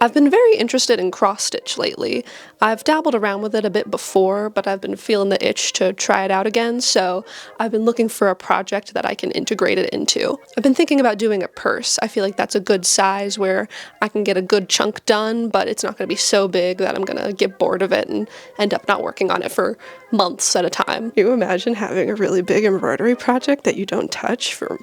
I've been very interested in cross-stitch lately. I've dabbled around with it a bit before, but I've been feeling the itch to try it out again, so I've been looking for a project that I can integrate it into. I've been thinking about doing a purse. I feel like that's a good size where I can get a good chunk done, but it's not going to be so big that I'm going to get bored of it and end up not working on it for months at a time. Can you imagine having a really big embroidery project that you don't touch for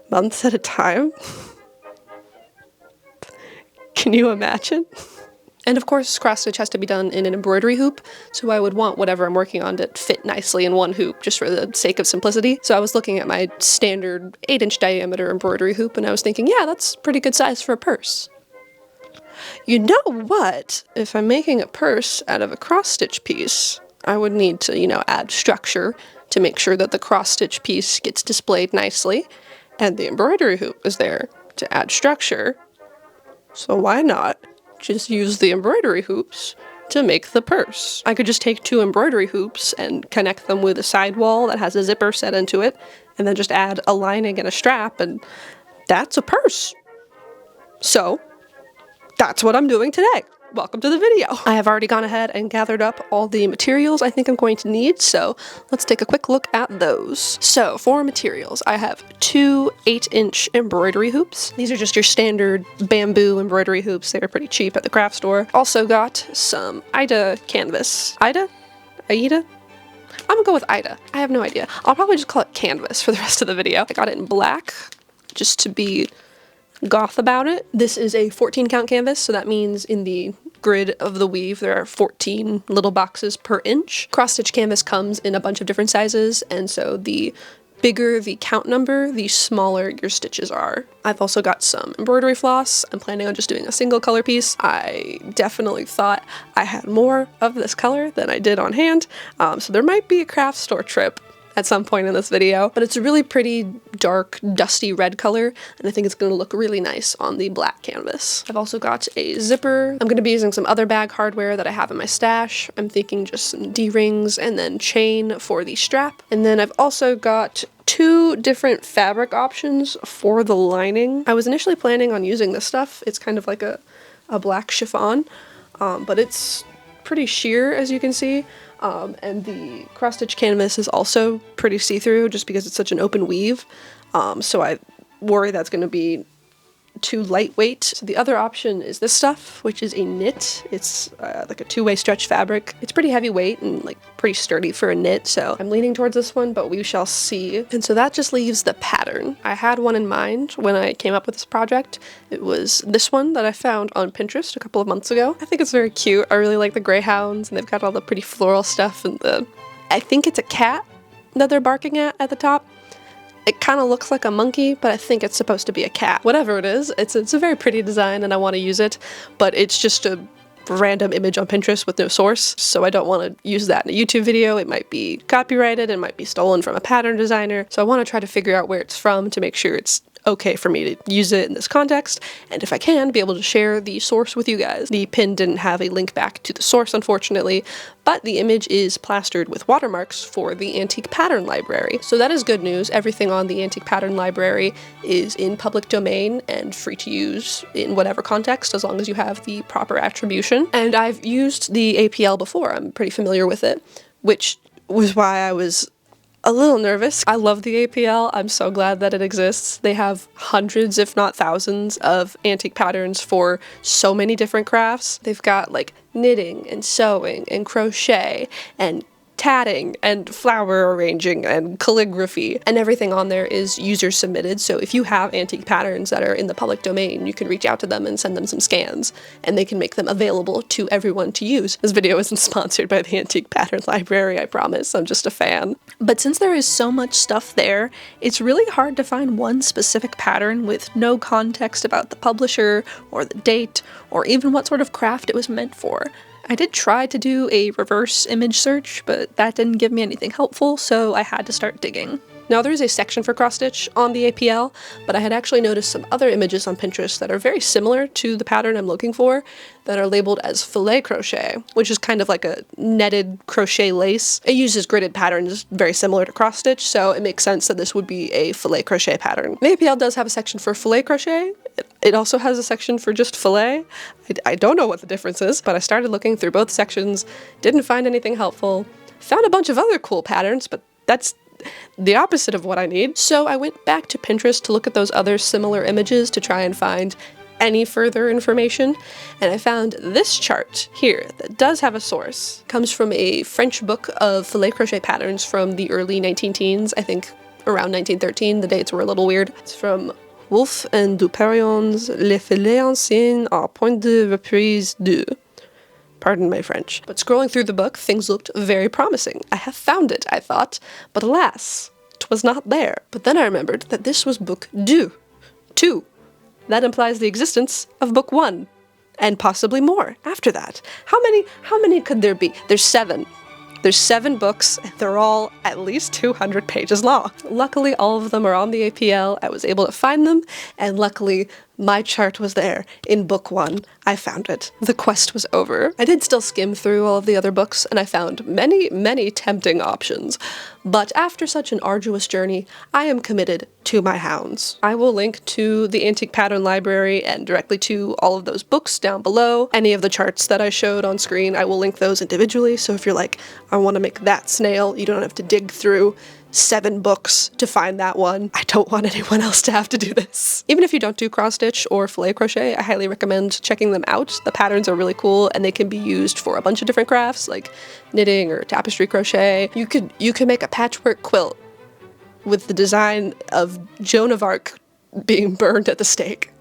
months at a time? Can you imagine? And of course, cross-stitch has to be done in an embroidery hoop, so I would want whatever I'm working on to fit nicely in one hoop, just for the sake of simplicity. So I was looking at my standard 8-inch diameter embroidery hoop, and I was thinking, yeah, that's pretty good size for a purse. You know what? If I'm making a purse out of a cross-stitch piece, I would need to, add structure to make sure that the cross-stitch piece gets displayed nicely, and the embroidery hoop is there to add structure. So why not just use the embroidery hoops to make the purse? I could just take 2 embroidery hoops and connect them with a sidewall that has a zipper set into it, and then just add a lining and a strap, and that's a purse. So that's what I'm doing today. Welcome to the video. I have already gone ahead and gathered up all the materials I think I'm going to need, so let's take a quick look at those. So for materials, I have 2 8-inch embroidery hoops. These are just your standard bamboo embroidery hoops. They are pretty cheap at the craft store. Also got some Ida canvas. Ida? Aida? I'm gonna go with Ida. I have no idea. I'll probably just call it canvas for the rest of the video. I got it in black, just to be goth about it. This is a 14 count canvas, so that means in the grid of the weave there are 14 little boxes per inch. Cross-stitch canvas comes in a bunch of different sizes, and so the bigger the count number, the smaller your stitches are. I've also got some embroidery floss. I'm planning on just doing a single color piece. I definitely thought I had more of this color than I did on hand, so there might be a craft store trip at some point in this video, but it's a really pretty dark dusty red color, and I think it's going to look really nice on the black canvas. I've also got a zipper. I'm going to be using some other bag hardware that I have in my stash. I'm thinking just some D-rings and then chain for the strap. And then I've also got 2 different fabric options for the lining. I was initially planning on using this stuff. It's kind of like a black chiffon, but it's pretty sheer, as you can see. And the cross-stitch canvas is also pretty see-through just because it's such an open weave, so I worry that's going to be too lightweight. So the other option is this stuff, which is a knit. It's like a 2-way stretch fabric. It's pretty heavyweight and like pretty sturdy for a knit, so I'm leaning towards this one, but we shall see. And so that just leaves the pattern. I had one in mind when I came up with this project. It was this one that I found on Pinterest a couple of months ago. I think it's very cute. I really like the greyhounds, and they've got all the pretty floral stuff, and I think it's a cat that they're barking at the top. It kind of looks like a monkey, but I think it's supposed to be a cat. Whatever it is, it's a very pretty design and I want to use it, but it's just a random image on Pinterest with no source, so I don't want to use that in a YouTube video. It might be copyrighted, it might be stolen from a pattern designer, so I want to try to figure out where it's from to make sure it's okay for me to use it in this context, and if I can, be able to share the source with you guys. The pin didn't have a link back to the source, unfortunately, but the image is plastered with watermarks for the Antique Pattern Library. So that is good news. Everything on the Antique Pattern Library is in public domain and free to use in whatever context, as long as you have the proper attribution. And I've used the APL before. I'm pretty familiar with it, which was why I was a little nervous. I love the APL. I'm so glad that it exists. They have hundreds, if not thousands, of antique patterns for so many different crafts. They've got like knitting and sewing and crochet and tatting and flower arranging and calligraphy, and everything on there is user submitted. So if you have antique patterns that are in the public domain, you can reach out to them and send them some scans, and they can make them available to everyone to use. This video isn't sponsored by the Antique Pattern Library, I promise. I'm just a fan. But since there is so much stuff there, it's really hard to find one specific pattern with no context about the publisher or the date or even what sort of craft it was meant for. I did try to do a reverse image search, but that didn't give me anything helpful, so I had to start digging. Now there is a section for cross-stitch on the APL, but I had actually noticed some other images on Pinterest that are very similar to the pattern I'm looking for, that are labeled as Filet crochet, which is kind of like a netted crochet lace. It uses gridded patterns very similar to cross-stitch, so it makes sense that this would be a filet crochet pattern. The APL does have a section for filet crochet. It It also has a section for just Filet. I don't know what the difference is, but I started looking through both sections, didn't find anything helpful, found a bunch of other cool patterns, but that's the opposite of what I need. So I went back to Pinterest to look at those other similar images to try and find any further information, and I found this chart here that does have a source. It comes from a French book of filet crochet patterns from the early 19-teens, I think around 1913, the dates were a little weird. It's from Wolf and Dupeyron's Les Filets Anciens à point de reprise 2. Pardon my French. But scrolling through the book, things looked very promising. I have found it, I thought, but alas, it was not there. But then I remembered that this was book 2. That implies the existence of book 1, and possibly more after that. How many could there be? There's 7. There's 7 books, and they're all at least 200 pages long. Luckily, all of them are on the APL. I was able to find them, and luckily, my chart was there in book 1. I found it. The quest was over. I did still skim through all of the other books, and I found many, many tempting options. But after such an arduous journey, I am committed to my hounds. I will link to the Antique Pattern Library and directly to all of those books down below. Any of the charts that I showed on screen, I will link those individually, so if you're like, I want to make that snail, you don't have to dig through 7 books to find that one. I don't want anyone else to have to do this. Even if you don't do cross stitch or filet crochet, I highly recommend checking them out. The patterns are really cool and they can be used for a bunch of different crafts like knitting or tapestry crochet. You could make a patchwork quilt with the design of Joan of Arc being burned at the stake.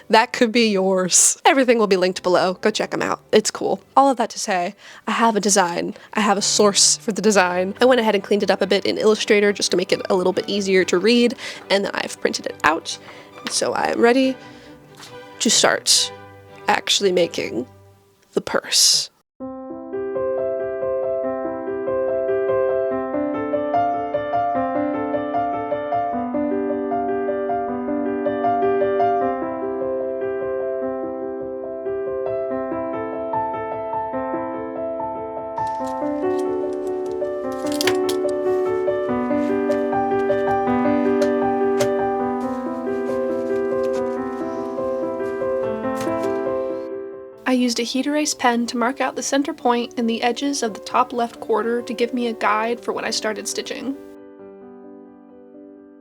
That could be yours. Everything will be linked below. Go check them out. It's cool. All of that to say, I have a design. I have a source for the design. I went ahead and cleaned it up a bit in Illustrator just to make it a little bit easier to read, and then I've printed it out. So I am ready to start actually making the purse. I used a heat erase pen to mark out the center point and the edges of the top left quarter to give me a guide for when I started stitching.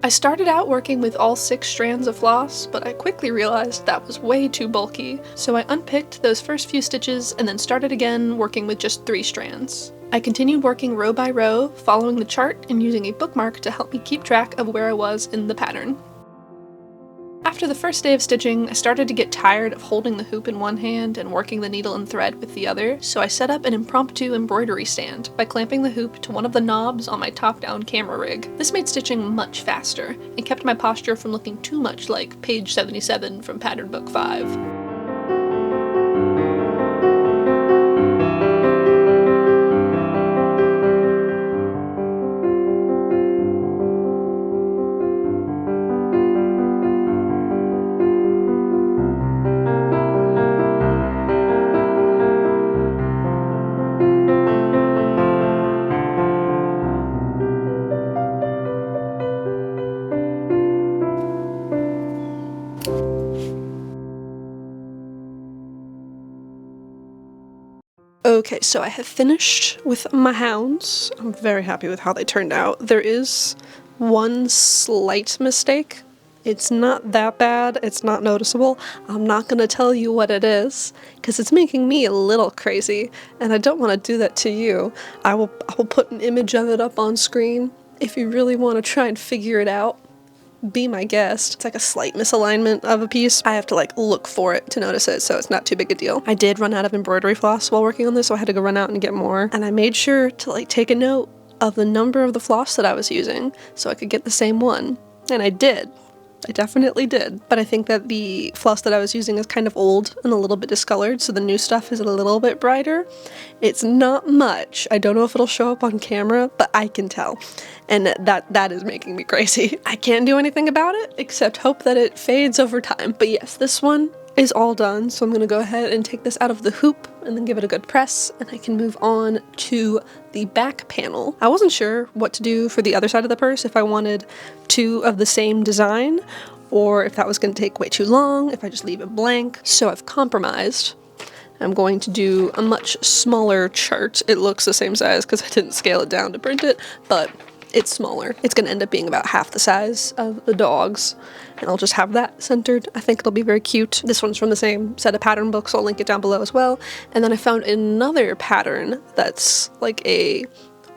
I started out working with all 6 strands of floss, but I quickly realized that was way too bulky, so I unpicked those first few stitches and then started again working with just 3 strands. I continued working row by row, following the chart and using a bookmark to help me keep track of where I was in the pattern. After the first day of stitching, I started to get tired of holding the hoop in one hand and working the needle and thread with the other, so I set up an impromptu embroidery stand by clamping the hoop to one of the knobs on my top-down camera rig. This made stitching much faster, and kept my posture from looking too much like page 77 from Pattern Book 5. Okay, so I have finished with my hounds. I'm very happy with how they turned out. There is one slight mistake. It's not that bad, it's not noticeable. I'm not gonna tell you what it is, because it's making me a little crazy, and I don't want to do that to you. I will put an image of it up on screen. If you really want to try and figure it out, be my guest. It's like a slight misalignment of a piece. I have to like look for it to notice it, so it's not too big a deal. I did run out of embroidery floss while working on this, so I had to go run out and get more. And I made sure to like take a note of the number of the floss that I was using so I could get the same one. And I did. I definitely did. But I think that the floss that I was using is kind of old and a little bit discolored, so the new stuff is a little bit brighter. It's not much. I don't know if it'll show up on camera, but I can tell. And that is making me crazy. I can't do anything about it except hope that it fades over time. But yes, this one is all done, so I'm gonna go ahead and take this out of the hoop and then give it a good press, and I can move on to the back panel. I wasn't sure what to do for the other side of the purse, if I wanted 2 of the same design or if that was going to take way too long, if I just leave it blank. So I've compromised. I'm going to do a much smaller chart. It looks the same size because I didn't scale it down to print it, but it's smaller. It's going to end up being about half the size of the dog's, and I'll just have that centered. I think it'll be very cute. This one's from the same set of pattern books, so I'll link it down below as well. And then I found another pattern that's like a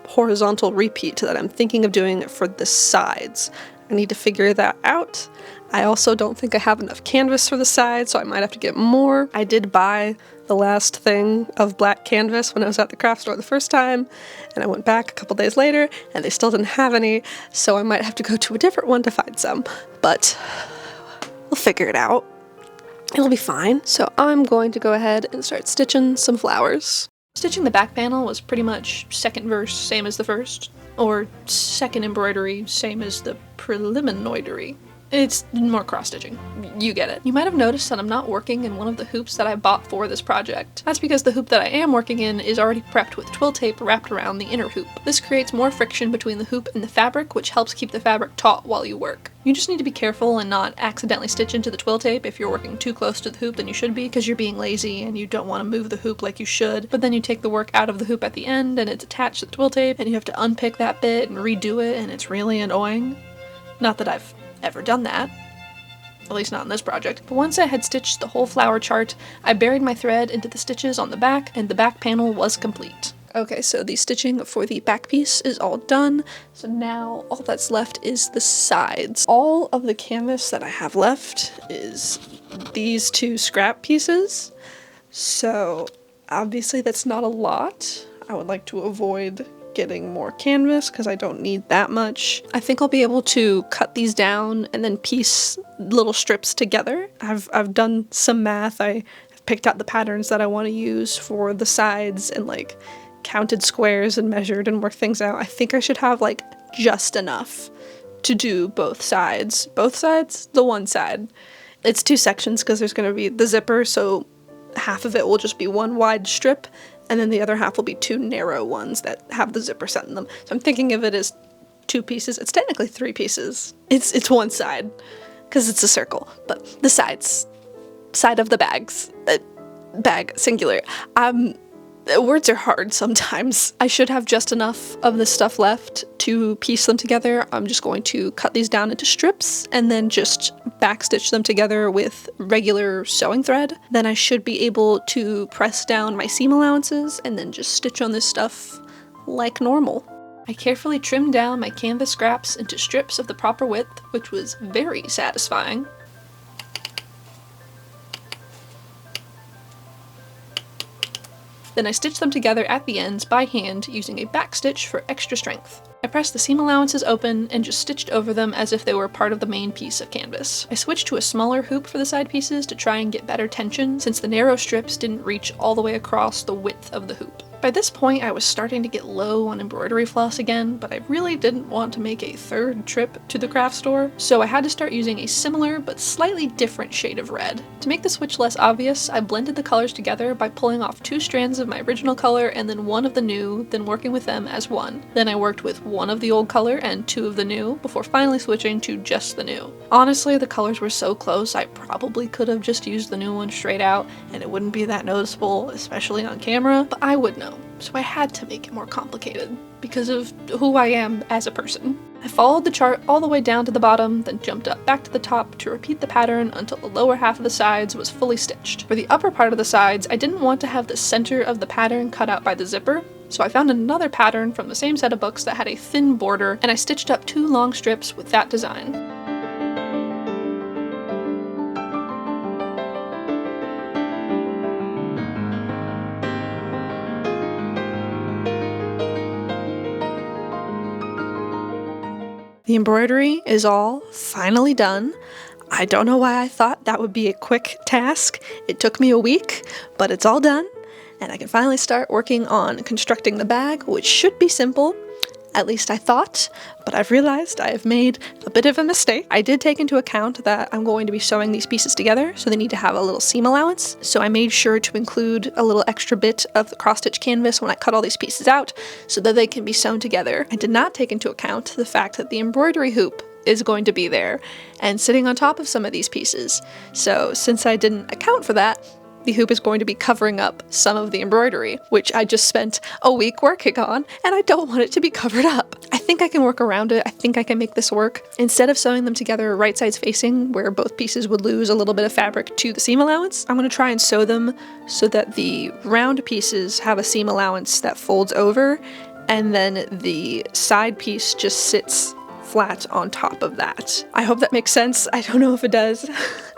horizontal repeat that I'm thinking of doing for the sides. I need to figure that out. I also don't think I have enough canvas for the sides, so I might have to get more. I did buy the last thing of black canvas when I was at the craft store the first time, and I went back a couple days later and they still didn't have any, so I might have to go to a different one to find some, but we'll figure it out. It'll be fine. So I'm going to go ahead and start stitching some flowers. Stitching the back panel was pretty much second verse, same as the first, or second embroidery, same as the preliminary. It's more cross-stitching. You get it. You might have noticed that I'm not working in one of the hoops that I bought for this project. That's because the hoop that I am working in is already prepped with twill tape wrapped around the inner hoop. This creates more friction between the hoop and the fabric, which helps keep the fabric taut while you work. You just need to be careful and not accidentally stitch into the twill tape if you're working too close to the hoop than you should be, because you're being lazy and you don't want to move the hoop like you should, but then you take the work out of the hoop at the end and it's attached to the twill tape and you have to unpick that bit and redo it, and it's really annoying. Not that I've ever done that, at least not in this project. But once I had stitched the whole flower chart, I buried my thread into the stitches on the back, and the back panel was complete. Okay, so the stitching for the back piece is all done, so now all that's left is the sides. All of the canvas that I have left is these two scrap pieces, so obviously that's not a lot. I would like to avoid getting more canvas because I don't need that much. I think I'll be able to cut these down and then piece little strips together. I've done some math. I've picked out the patterns that I want to use for the sides and like counted squares and measured and worked things out. I think I should have like just enough to do both sides. Both sides? The one side. It's two sections because there's going to be the zipper, so half of it will just be one wide strip, and then the other half will be two narrow ones that have the zipper set in them. So I'm thinking of it as two pieces. It's technically three pieces. It's one side, because it's a circle, but the sides. Side of the bags. Bag, singular. Words are hard sometimes. I should have just enough of this stuff left to piece them together. I'm just going to cut these down into strips and then just backstitch them together with regular sewing thread. Then I should be able to press down my seam allowances and then just stitch on this stuff like normal. I carefully trimmed down my canvas scraps into strips of the proper width, which was very satisfying. Then I stitched them together at the ends by hand using a backstitch for extra strength. I pressed the seam allowances open and just stitched over them as if they were part of the main piece of canvas. I switched to a smaller hoop for the side pieces to try and get better tension, since the narrow strips didn't reach all the way across the width of the hoop. By this point, I was starting to get low on embroidery floss again, but I really didn't want to make a third trip to the craft store, so I had to start using a similar but slightly different shade of red. To make the switch less obvious, I blended the colors together by pulling off 2 strands of my original color and then 1 of the new, then working with them as one. Then I worked with 1 of the old color and 2 of the new, before finally switching to just the new. Honestly, the colors were so close, I probably could have just used the new one straight out, and it wouldn't be that noticeable, especially on camera, but I would know. So I had to make it more complicated, because of who I am as a person. I followed the chart all the way down to the bottom, then jumped up back to the top to repeat the pattern until the lower half of the sides was fully stitched. For the upper part of the sides, I didn't want to have the center of the pattern cut out by the zipper, so I found another pattern from the same set of books that had a thin border, and I stitched up 2 long strips with that design. The embroidery is all finally done. I don't know why I thought that would be a quick task. It took me a week, but it's all done, and I can finally start working on constructing the bag, which should be simple. At least I thought, but I've realized I have made a bit of a mistake. I did take into account that I'm going to be sewing these pieces together, so they need to have a little seam allowance, so I made sure to include a little extra bit of the cross-stitch canvas when I cut all these pieces out, so that they can be sewn together. I did not take into account the fact that the embroidery hoop is going to be there and sitting on top of some of these pieces. So since I didn't account for that, the hoop is going to be covering up some of the embroidery, which I just spent a week working on, and I don't want it to be covered up. I think I can work around it. I think I can make this work. Instead of sewing them together right sides facing, where both pieces would lose a little bit of fabric to the seam allowance, I'm going to try and sew them so that the round pieces have a seam allowance that folds over, and then the side piece just sits flat on top of that. I hope that makes sense. I don't know if it does.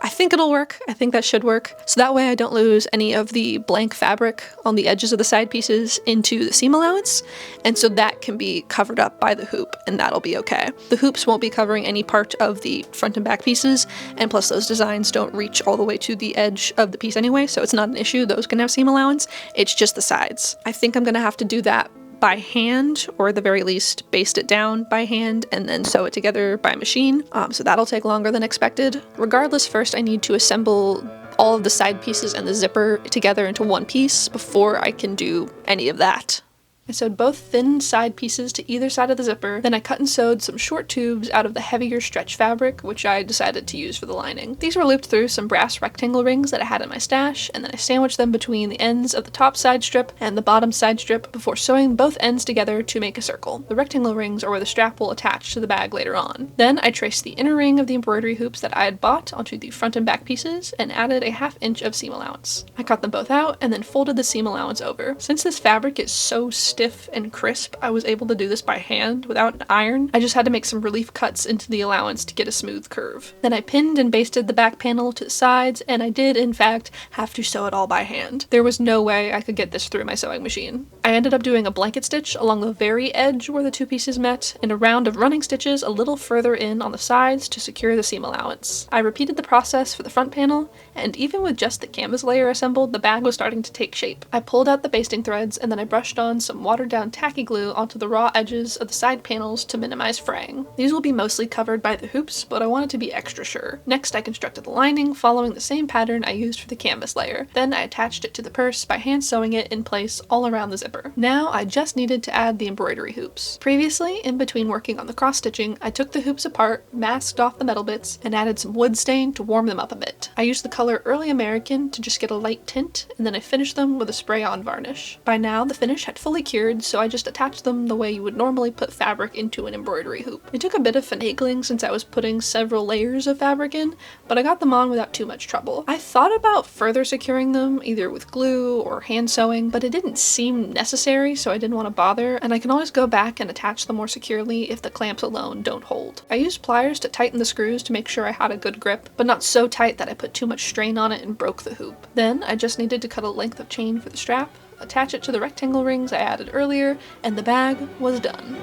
I think it'll work. I think that should work. So that way I don't lose any of the blank fabric on the edges of the side pieces into the seam allowance, and so that can be covered up by the hoop, and that'll be okay. The hoops won't be covering any part of the front and back pieces, and plus those designs don't reach all the way to the edge of the piece anyway, so it's not an issue. Those can have seam allowance. It's just the sides. I think I'm gonna have to do that by hand, or at the very least baste it down by hand and then sew it together by machine, so that'll take longer than expected. Regardless, first I need to assemble all of the side pieces and the zipper together into one piece before I can do any of that. I sewed both thin side pieces to either side of the zipper, then I cut and sewed some short tubes out of the heavier stretch fabric, which I decided to use for the lining. These were looped through some brass rectangle rings that I had in my stash, and then I sandwiched them between the ends of the top side strip and the bottom side strip before sewing both ends together to make a circle. The rectangle rings are where the strap will attach to the bag later on. Then I traced the inner ring of the embroidery hoops that I had bought onto the front and back pieces and added a 1/2 inch of seam allowance. I cut them both out and then folded the seam allowance over. Since this fabric is so stiff and crisp, I was able to do this by hand without an iron. I just had to make some relief cuts into the allowance to get a smooth curve. Then I pinned and basted the back panel to the sides, and I did in fact have to sew it all by hand. There was no way I could get this through my sewing machine. I ended up doing a blanket stitch along the very edge where the two pieces met, and a round of running stitches a little further in on the sides to secure the seam allowance. I repeated the process for the front panel, and even with just the canvas layer assembled, the bag was starting to take shape. I pulled out the basting threads, and then I brushed on some watered down tacky glue onto the raw edges of the side panels to minimize fraying. These will be mostly covered by the hoops, but I wanted to be extra sure. Next, I constructed the lining following the same pattern I used for the canvas layer. Then I attached it to the purse by hand sewing it in place all around the zipper. Now I just needed to add the embroidery hoops. Previously, in between working on the cross stitching, I took the hoops apart, masked off the metal bits, and added some wood stain to warm them up a bit. I used the color Early American to just get a light tint, and then I finished them with a spray-on varnish. By now, the finish had fully cured, so I just attached them the way you would normally put fabric into an embroidery hoop. It took a bit of finagling since I was putting several layers of fabric in, but I got them on without too much trouble. I thought about further securing them, either with glue or hand sewing, but it didn't seem necessary, so I didn't want to bother, and I can always go back and attach them more securely if the clamps alone don't hold. I used pliers to tighten the screws to make sure I had a good grip, but not so tight that I put too much strain on it and broke the hoop. Then I just needed to cut a length of chain for the strap, attach it to the rectangle rings I added earlier, and the bag was done.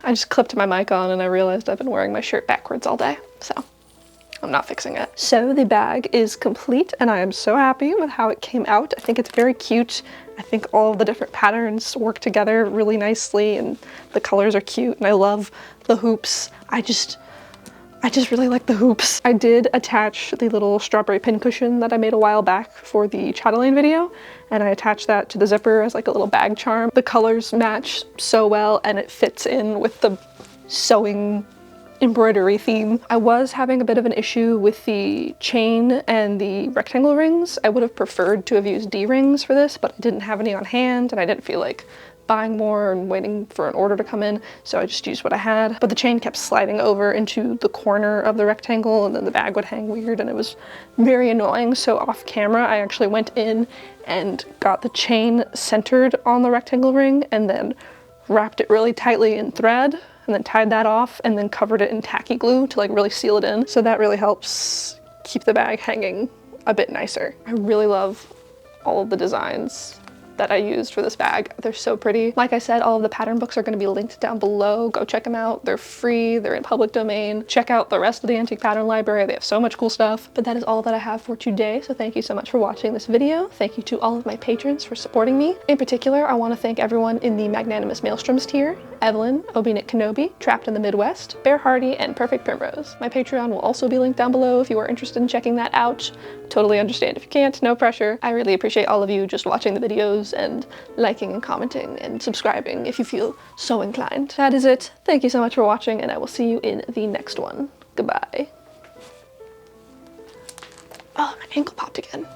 I just clipped my mic on and I realized I've been wearing my shirt backwards all day, so I'm not fixing it. So the bag is complete and I am so happy with how it came out. I think it's very cute. I think all of the different patterns work together really nicely and the colors are cute and I love the hoops. I just really like the hoops. I did attach the little strawberry pincushion that I made a while back for the Chatelaine video, and I attached that to the zipper as like a little bag charm. The colors match so well and it fits in with the sewing embroidery theme. I was having a bit of an issue with the chain and the rectangle rings. I would have preferred to have used D-rings for this, but I didn't have any on hand and I didn't feel like buying more and waiting for an order to come in, so I just used what I had. But the chain kept sliding over into the corner of the rectangle and then the bag would hang weird and it was very annoying. So off camera, I actually went in and got the chain centered on the rectangle ring and then wrapped it really tightly in thread, and then tied that off, and then covered it in tacky glue to like really seal it in. So that really helps keep the bag hanging a bit nicer. I really love all of the designs that I used for this bag. They're so pretty. Like I said, all of the pattern books are going to be linked down below. Go check them out. They're free. They're in public domain. Check out the rest of the Antique Pattern Library. They have so much cool stuff. But that is all that I have for today. So thank you so much for watching this video. Thank you to all of my patrons for supporting me. In particular, I want to thank everyone in the Magnanimous Maelstroms tier: Evelyn, Obinit Kenobi, Trapped in the Midwest, Bear Hardy, and Perfect Primrose. My Patreon will also be linked down below if you are interested in checking that out. Totally understand if you can't, no pressure. I really appreciate all of you just watching the videos and liking and commenting and subscribing if you feel so inclined. That is it. Thank you so much for watching, and I will see you in the next one. Goodbye. Oh, my ankle popped again.